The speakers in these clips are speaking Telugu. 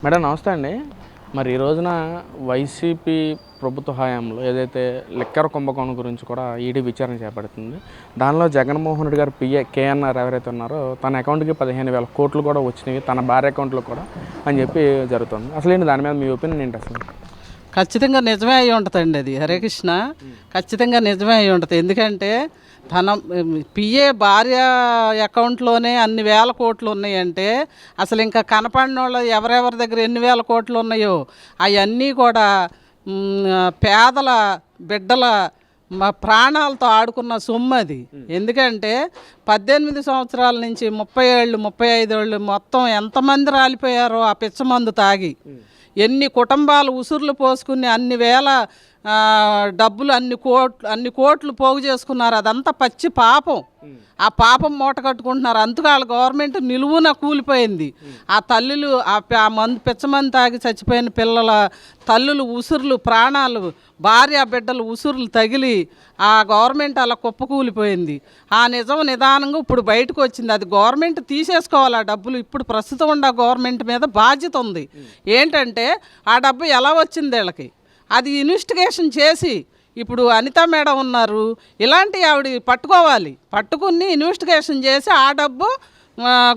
మేడం నమస్తే అండి. మరి ఈ రోజున వైసీపీ ప్రభుత్వ హయాంలో ఏదైతే లిక్కర్ కుంభకోణం గురించి కూడా ఈడీ విచారణ చేపడుతుంది. దానిలో జగన్మోహన్ రెడ్డి గారు పిఏ కేఎన్ఆర్ ఎవరైతే ఉన్నారో తన అకౌంట్కి 15,000 కోట్లు కూడా వచ్చినాయి, తన భార్య అకౌంట్లో కూడా అని చెప్పి జరుగుతుంది. అసలు ఏంటి దాని మీద మీ ఒపీనియన్ ఏంటి? అసలు ఖచ్చితంగా నిజమే అయి ఉంటుందండి. అది హరే కృష్ణ ఖచ్చితంగా నిజమే అయి ఉంటుంది. ఎందుకంటే తన పిఏ భార్య అకౌంట్లోనే అన్ని వేల కోట్లు ఉన్నాయంటే అసలు ఇంకా కనపడిన వాళ్ళు ఎవరెవరి దగ్గర ఎన్ని వేల కోట్లు ఉన్నాయో అవన్నీ కూడా పేదల బిడ్డల ప్రాణాలతో ఆడుకున్న సొమ్ము అది. ఎందుకంటే 18 సంవత్సరాల నుంచి 30 ఏళ్ళు 35 ఏళ్ళు మొత్తం ఎంతమంది రాలిపోయారో ఆ పిచ్చమందు తాగి, ఎన్ని కుటుంబాలు ఉసుర్లు పోసుకుని అన్ని వేల డబ్బులు అన్ని కోట్లు పోగు చేసుకున్నారు. అదంతా పచ్చి పాపం. ఆ పాపం మూట కట్టుకుంటున్నారు. అందుకు వాళ్ళ గవర్నమెంట్ నిలువున కూలిపోయింది. ఆ తల్లులు ఆ మందు పిచ్చమంది తాగి చచ్చిపోయిన పిల్లల తల్లులు ఉసురులు ప్రాణాలు భార్య బిడ్డలు ఉసురులు తగిలి ఆ గవర్నమెంట్ అలా కుప్పకూలిపోయింది. ఆ నిజం నిదానంగా ఇప్పుడు బయటకు వచ్చింది. అది గవర్నమెంట్ తీసేసుకోవాలి ఆ డబ్బులు. ఇప్పుడు ప్రస్తుతం ఉన్న గవర్నమెంట్ మీద బాధ్యత ఉంది. ఏంటంటే ఆ డబ్బు ఎలా వచ్చింది వీళ్ళకి అది ఇన్వెస్టిగేషన్ చేసి, ఇప్పుడు అనిత మేడం ఉన్నారు, ఇలాంటి ఆవిడ పట్టుకుని ఇన్వెస్టిగేషన్ చేసి ఆ డబ్బు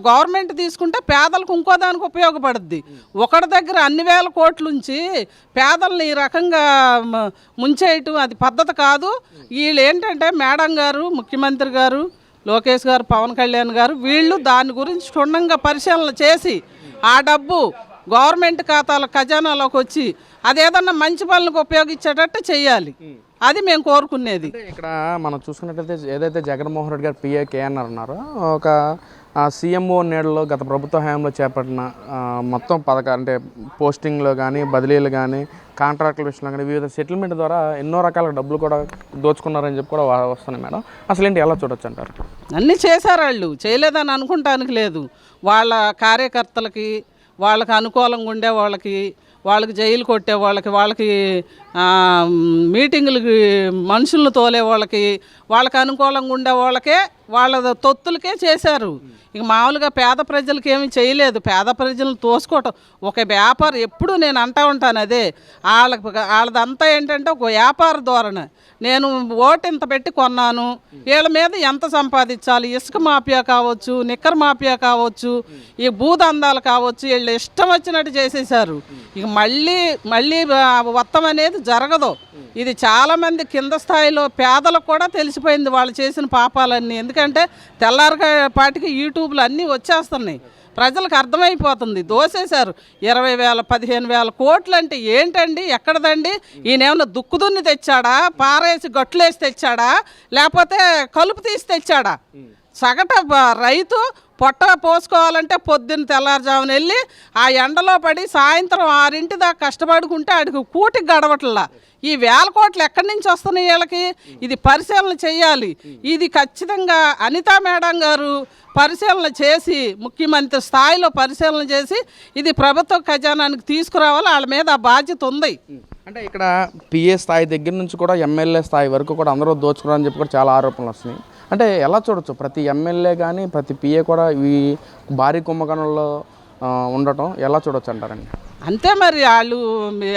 గవర్నమెంట్ తీసుకుంటే పేదలకు ఇంకో దానికి ఉపయోగపడుద్ది. ఒకటి దగ్గర అన్ని వేల కోట్లుంచి పేదల్ని ఈ రకంగా ముంచేయటం అది పద్ధతి కాదు. వీళ్ళు ఏంటంటే మేడం గారు, ముఖ్యమంత్రి గారు, లోకేష్ గారు, పవన్ కళ్యాణ్ గారు వీళ్ళు దాని గురించి క్షుణ్ణంగా పరిశీలన చేసి ఆ డబ్బు గవర్నమెంట్ ఖాతాల ఖజానాలోకి వచ్చి అదేదన్నా మంచి పనులకు ఉపయోగించేటట్టు చెయ్యాలి. అది మేము కోరుకునేది. ఇక్కడ మనం చూసుకున్నట్లయితే ఏదైతే జగన్మోహన్ రెడ్డి గారు పిఏ కేఎన్ఆర్ ఉన్నారో ఒక సీఎంఓ నీడలో గత ప్రభుత్వ హయాంలో చేపట్టిన మొత్తం అంటే పోస్టింగ్లో కానీ బదిలీలు కానీ కాంట్రాక్టుల విషయంలో కానీ వివిధ సెటిల్మెంట్ ద్వారా ఎన్నో రకాల డబ్బులు కూడా దోచుకున్నారని చెప్పి కూడా వస్తున్నాయి మేడం. అసలు ఏంటి ఎలా చూడొచ్చు అంటారు? అన్నీ చేశారు వాళ్ళు, చేయలేదని అనుకుంటానికి లేదు. వాళ్ళ కార్యకర్తలకి వాళ్ళకి అనుకూలంగా ఉండే వాళ్ళకి జైలు కొట్టే వాళ్ళకి మీటింగులకి మనుషులను తోలే వాళ్ళకి అనుకూలంగా ఉండే వాళ్ళ తొత్తులకే చేశారు. ఇక మామూలుగా పేద ప్రజలకి ఏమీ చేయలేదు. పేద ప్రజలను తోసుకోవటం ఒక వ్యాపారం. ఎప్పుడు నేను అంటూ ఉంటాను అదే, వాళ్ళదంతా ఏంటంటే ఒక వ్యాపార ధోరణి. నేను ఓటు ఇంత పెట్టి కొన్నాను, వీళ్ళ మీద ఎంత సంపాదించాలి, ఇసుక మాఫియా కావచ్చు, నిక్కర్ మాఫియా కావచ్చు, ఈ భూదందాలు కావచ్చు, వీళ్ళు ఇష్టం వచ్చినట్టు చేసేసారు. ఇక మళ్ళీ వత్తం అనేది జరగదు. ఇది చాలామంది కింద స్థాయిలో పేదలకు కూడా తెలిసిపోయింది వాళ్ళు చేసిన పాపాలన్నీ. ఎందుకంటే తెల్లారిపాటికి యూట్యూబ్లు అన్నీ వచ్చేస్తున్నాయి, ప్రజలకు అర్థమైపోతుంది. దోసేశారు 20,000 15,000 కోట్లు అంటే ఏంటండి, ఎక్కడదండి? ఈయనేమన్నా దుక్కుదున్ని తెచ్చాడా, పారేసి గట్లేసి తెచ్చాడా, లేకపోతే కలుపు తీసి తెచ్చాడా? సగటు రైతు పొట్ట పోసుకోవాలంటే పొద్దున్న తెల్లారుజామున వెళ్ళి ఆ ఎండలో పడి సాయంత్రం 6 దాకా కష్టపడుకుంటే ఆడికి కూటికి గడవట్లా. ఈ వేల కోట్లు ఎక్కడి నుంచి వస్తున్నాయి వీళ్ళకి? ఇది పరిశీలన చేయాలి. ఇది ఖచ్చితంగా అనితా మేడం గారు పరిశీలన చేసి, ముఖ్యమంత్రి స్థాయిలో పరిశీలన చేసి ఇది ప్రభుత్వ ఖజానానికి తీసుకురావాలి. వాళ్ళ మీద ఆ బాధ్యత ఉంది. అంటే ఇక్కడ పిఏ స్థాయి దగ్గర నుంచి కూడా ఎమ్మెల్యే స్థాయి వరకు కూడా అందరూ దోచుకున్నారని చెప్పి కూడా చాలా ఆరోపణలు వస్తున్నాయి. అంటే ఎలా చూడొచ్చు ప్రతి ఎమ్మెల్యే కానీ ప్రతి పిఏ కూడా ఈ భారీ కుంభకోణంలో ఉండటం ఎలా చూడొచ్చు అంటారండి? అంతే మరి. వాళ్ళు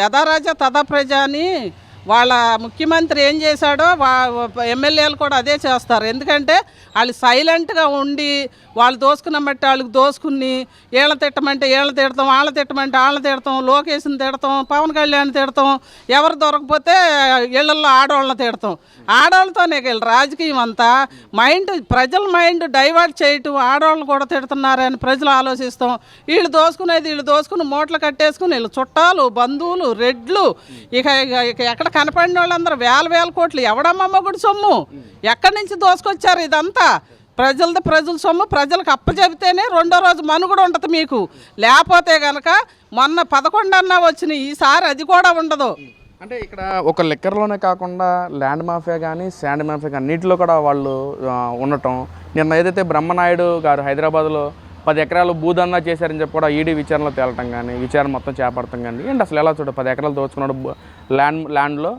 యథారాజా తథా ప్రజ అని వాళ్ళ ముఖ్యమంత్రి ఏం చేశాడో ఎమ్మెల్యేలు కూడా అదే చేస్తారు. ఎందుకంటే వాళ్ళు సైలెంట్గా ఉండి వాళ్ళు దోసుకున్నబట్టి వాళ్ళకి దోసుకుని వీళ్ళని తిట్టమంటే వీళ్ళని తిడతాం, వాళ్ళని తిట్టమంటే వాళ్ళని తిడతాం, లోకేష్ని తిడతాం, పవన్ కళ్యాణ్ తిడతాం, ఎవరు దొరకపోతే ఇళ్లలో ఆడవాళ్ళని తిడతాం. ఆడవాళ్ళతోనే వీళ్ళు రాజకీయం అంతా. ప్రజల మైండ్ డైవర్ట్ చేయటం, ఆడవాళ్ళని కూడా తిడుతున్నారని ప్రజలు ఆలోచిస్తాం. వీళ్ళు దోసుకుని మూటలు కట్టేసుకుని వీళ్ళు చుట్టాలు బంధువులు రెడ్లు ఇక ఎక్కడ కనపడిన వాళ్ళందరూ వేల కోట్లు ఎవడమ్మమ్మ గుడి సొమ్ము ఎక్కడి నుంచి దోసుకొచ్చారు? ఇదంతా ప్రజల సొమ్ము ప్రజలకు అప్పచెబితేనే రెండో రోజు మనుగడ ఉంటుంది మీకు. లేకపోతే కనుక మొన్న 11 అన్నా వచ్చినాయి, ఈసారి అది కూడా ఉండదు. అంటే ఇక్కడ ఒక లిక్కర్లోనే కాకుండా ల్యాండ్ మాఫియా కానీ శాండ్ మాఫియా కానీ నీటిలో కూడా వాళ్ళు ఉండటం. నిన్న ఏదైతే బ్రహ్మనాయుడు గారు హైదరాబాద్లో 10 ఎకరాలు భూదందా చేశారని చెప్పి కూడా ఈడీ విచారణలో తేలటం కానీ విచారణ మొత్తం చేపడటం కానీ ఏంటి అసలు ఎలా చూడ 10 ఎకరాలు దోచుకున్నాడు ల్యాండ్లో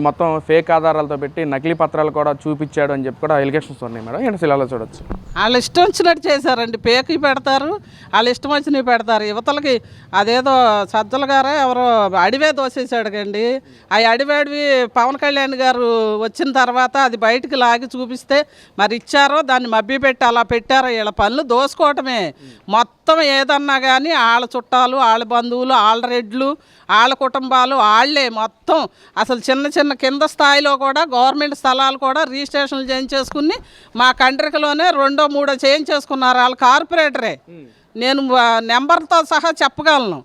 మొత్తం ఫేక్ ఆధారాలతో పెట్టి నకిలీ పత్రాలు కూడా చూపించాడు అని చెప్పి కూడా ఎలిగేషన్స్ ఉన్నాయి మేడం. ఏంటి అసలు ఎలా చూడొచ్చు? వాళ్ళు ఇష్టం వచ్చినట్టు చేశారండి. పేకి పెడతారు, వాళ్ళు ఇష్టం వచ్చినవి పెడతారు. యువతలకి అదేదో సజ్జల గారే ఎవరో అడివే దోసేసాడు కండి. ఆ అడివి పవన్ కళ్యాణ్ గారు వచ్చిన తర్వాత అది బయటికి లాగి చూపిస్తే మరి ఇచ్చారో దాన్ని మభ్యపెట్టి అలా పెట్టారో. వీళ్ళ పనులు దోసుకోవటమే మొత్తం. ఏదన్నా కానీ వాళ్ళ చుట్టాలు, వాళ్ళ బంధువులు, వాళ్ళ రెడ్లు, వాళ్ళ కుటుంబాలు వాళ్ళే మొత్తం. అసలు చిన్న చిన్న కింద స్థాయిలో కూడా గవర్నమెంట్ స్థలాలు కూడా రిజిస్ట్రేషన్లు చేయించేసుకుని మా కంట్రీలోనే 2, 3 చేయించేసుకున్నారు. వాళ్ళు కార్పొరేటరే, నేను నెంబర్తో సహా చెప్పగలను.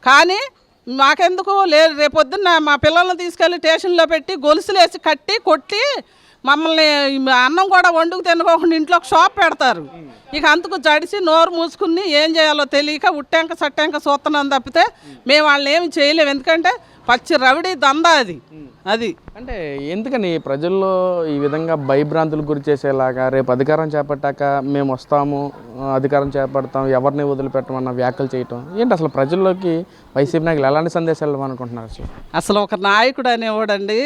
కానీ మాకెందుకు లేదు, రేపొద్దున్న మా పిల్లల్ని తీసుకెళ్ళి స్టేషన్లో పెట్టి గొలుసులేసి కట్టి కొట్టి మమ్మల్ని అన్నం కూడా వండుకు తినుకోకుండా ఇంట్లో షాప్ పెడతారు. ఇక అందుకు జడిసి నోరు మూసుకుని ఏం చేయాలో తెలియక ఉట్టెంక సట్టెంక చూస్తున్నాం తప్పితే మేము వాళ్ళని ఏమి చేయలేము. ఎందుకంటే పచ్చి రవిడి దందా అది. అంటే ఎందుకని ప్రజల్లో ఈ విధంగా భయభ్రాంతులకు గురి చేసేలాగా రేపు అధికారం చేపట్టాక మేము వస్తాము, అధికారం చేపడతాం, ఎవరిని వదిలిపెట్టమన్న వ్యాఖ్యలు చేయటం ఏంటి? అసలు ప్రజల్లోకి వైసీపీ నాయకులు ఎలాంటి సందేశాలు ఇవ్వాలనుకుంటున్నారు? అసలు ఒక నాయకుడు అనేవాడండి,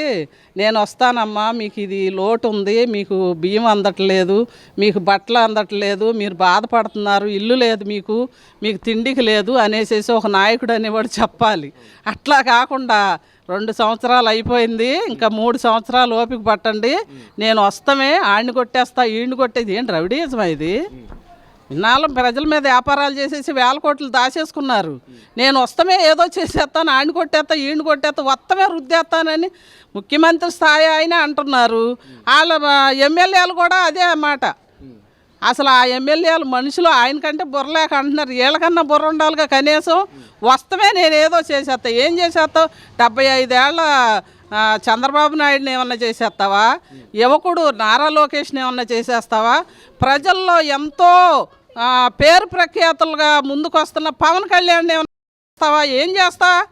నేను వస్తానమ్మా, మీకు ఇది లోటు ఉంది, మీకు బియ్యం అందట్లేదు, మీకు బట్టలు అందట్లేదు, మీరు బాధపడుతున్నారు, ఇల్లు లేదు, మీకు తిండికి లేదు అనేసి ఒక నాయకుడు అనేవాడు చెప్పాలి. అట్లా కాకుండా 2 సంవత్సరాలు అయిపోయింది, ఇంకా 3 సంవత్సరాలు ఓపిక పట్టండి, నేను వస్తామే, ఆడిని కొట్టేస్తా, ఈడిని కొట్టేది ఏంటి రవిడీజమా ఇది? ఇన్నాళ్ళు ప్రజల మీద వ్యాపారాలు చేసేసి 1000 కోట్లు దాచేసుకున్నారు. నేను వస్తామే, ఏదో చేసేస్తాను, ఆడిని కొట్టేస్తా, ఈడిని కొట్టేస్తా, వస్తమే రుద్దేస్తానని ముఖ్యమంత్రి స్థాయి ఆయన అంటున్నారు. వాళ్ళ ఎమ్మెల్యేలు కూడా అదే మాట. అసలు ఆ ఎమ్మెల్యేలు మనుషులు ఆయనకంటే బుర్రలేక అంటున్నారు. వీళ్ళకన్నా బుర్ర ఉండాలిగా కనీసం. వస్తమే నేను ఏదో చేసేస్తా. ఏం చేసేస్తావు? 75 ఏళ్ళ చంద్రబాబు నాయుడుని ఏమన్నా చేసేస్తావా? యువకుడు నారా లోకేష్ని ఏమన్నా చేసేస్తావా? ప్రజల్లో ఎంతో పేరు ప్రఖ్యాతులుగా ముందుకు వస్తున్న పవన్ కళ్యాణ్ ఏమన్నా చేస్తావా? ఏం చేస్తావా?